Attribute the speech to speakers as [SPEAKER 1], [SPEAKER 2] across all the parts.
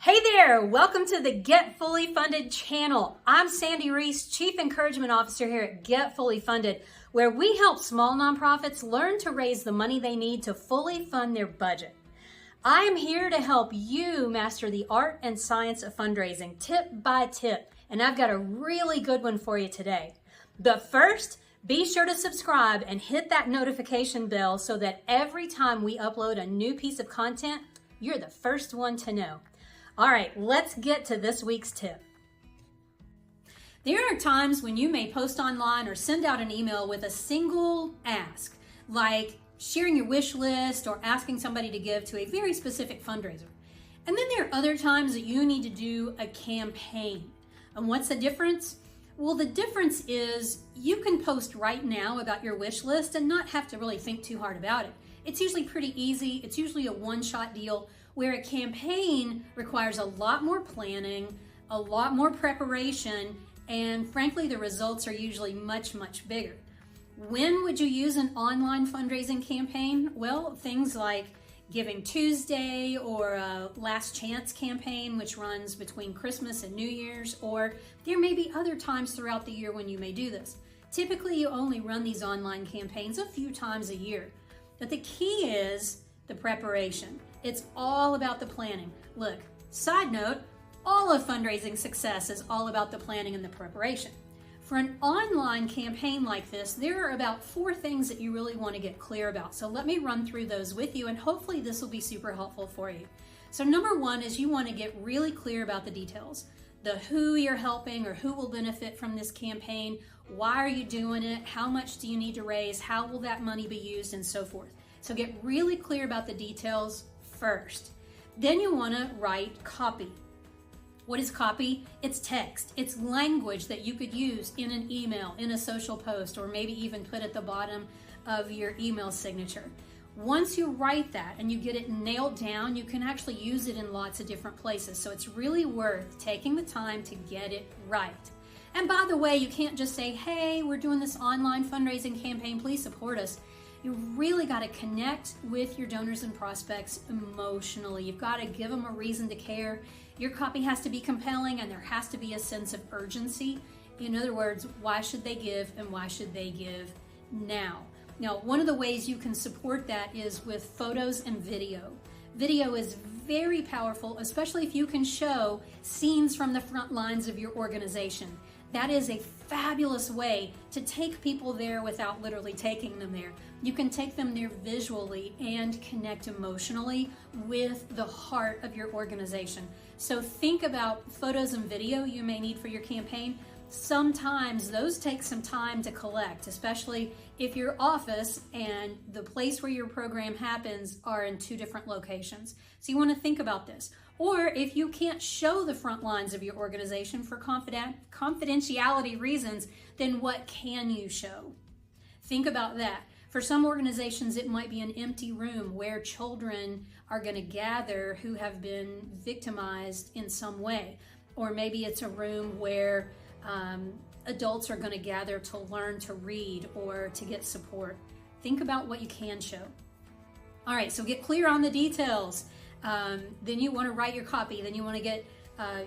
[SPEAKER 1] Hey there, welcome to the Get Fully Funded channel. I'm Sandy Reese, Chief Encouragement Officer here at Get Fully Funded, where we help small nonprofits learn to raise the money they need to fully fund their budget. I am here to help you master the art and science of fundraising, tip by tip, and I've got a really good one for you today. But first, be sure to subscribe and hit that notification bell so that every time we upload a new piece of content, you're the first one to know. All right, let's get to this week's tip. There are times when you may post online or send out an email with a single ask, like sharing your wish list or asking somebody to give to a very specific fundraiser. And then there are other times that you need to do a campaign. And what's the difference? Well, the difference is you can post right now about your wish list and not have to really think too hard about it. It's usually pretty easy. It's usually a one-shot deal, where a campaign requires a lot more planning, a lot more preparation, and frankly, the results are usually much, much bigger. When would you use an online fundraising campaign? Well, things like Giving Tuesday or a Last Chance campaign, which runs between Christmas and New Year's, or there may be other times throughout the year when you may do this. Typically, you only run these online campaigns a few times a year. But the key is the preparation. It's all about the planning. Look, side note, all of fundraising success is all about the planning and the preparation. For an online campaign like this, there are about 4 things that you really want to get clear about. So let me run through those with you, and hopefully this will be super helpful for you. So number 1 is you want to get really clear about the details. The who you're helping or who will benefit from this campaign, why are you doing it, how much do you need to raise, how will that money be used, and so forth. So get really clear about the details first. Then you want to write copy. What is copy? It's text. It's language that you could use in an email, in a social post, or maybe even put at the bottom of your email signature. Once you write that and you get it nailed down, you can actually use it in lots of different places. So it's really worth taking the time to get it right. And by the way, you can't just say, hey, we're doing this online fundraising campaign, please support us. You really got to connect with your donors and prospects emotionally. You've got to give them a reason to care. Your copy has to be compelling, and there has to be a sense of urgency. In other words, why should they give, and why should they give now? Now, one of the ways you can support that is with photos and video. Video is very powerful, especially if you can show scenes from the front lines of your organization. That is a fabulous way to take people there without literally taking them there. You can take them there visually and connect emotionally with the heart of your organization. So think about photos and video you may need for your campaign. Sometimes those take some time to collect, especially if your office and the place where your program happens are in 2 different locations. So you want to think about this. Or if you can't show the front lines of your organization for confidentiality reasons, then what can you show? Think about that. For some organizations, it might be an empty room where children are going to gather who have been victimized in some way. Or maybe it's a room where adults are going to gather to learn to read or to get support. Think about what you can show. All right, so get clear on the details. Then you want to write your copy. Then you want to get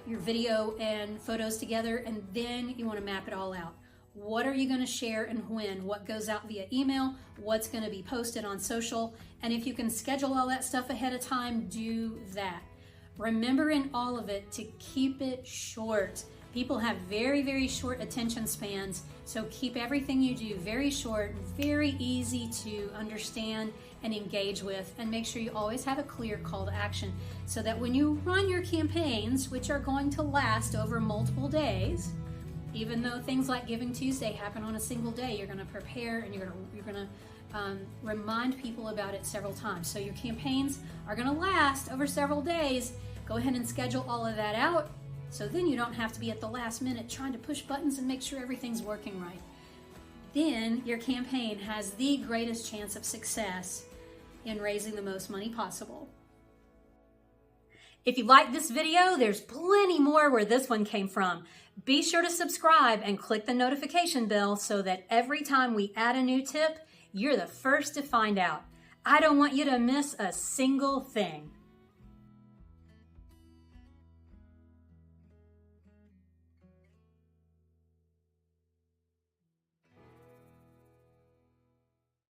[SPEAKER 1] your video and photos together, and then you want to map it all out. What are you going to share and when? What goes out via email? What's going to be posted on social? And if you can schedule all that stuff ahead of time, do that. Remember in all of it to keep it short. People have very, very short attention spans, so keep everything you do very short, very easy to understand and engage with, and make sure you always have a clear call to action so that when you run your campaigns, which are going to last over multiple days, even though things like Giving Tuesday happen on a single day, you're going to prepare and you're going to remind people about it several times. So your campaigns are going to last over several days. Go ahead and schedule all of that out, so then you don't have to be at the last minute trying to push buttons and make sure everything's working right. Then your campaign has the greatest chance of success in raising the most money possible. If you like this video, there's plenty more where this one came from. Be sure to subscribe and click the notification bell so that every time we add a new tip, you're the first to find out. I don't want you to miss a single thing.